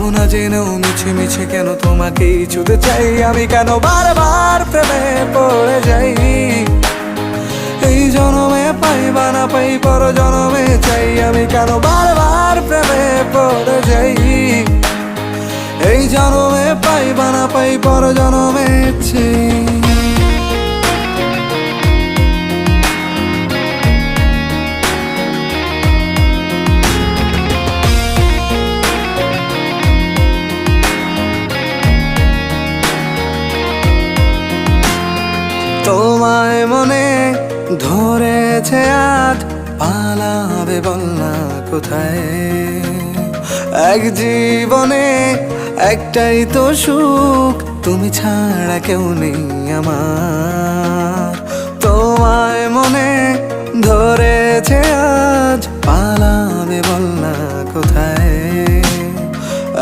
তবু না জেনেও মিছে মিছে কেন তোমাকেই ছুতে চাই আমি, কেন বারবার প্রেমে পড়ে যাই। এই জনমে পাই বা না পাই পর জনমে চাই আমি, কেন বারবার প্রেমে পড়ে যাই। এই জনমে পাই বা না পাই পর জনমে চাই। তোমায় মনে ধরেছে আজ, পালাবে বল না কোথায়। এক জীবনে একটাই তো সুখ, তুমি ছাড়া কেউ নেই আমার। তোমায় মনে ধরেছে আজ, পালাবে বল না কোথায়।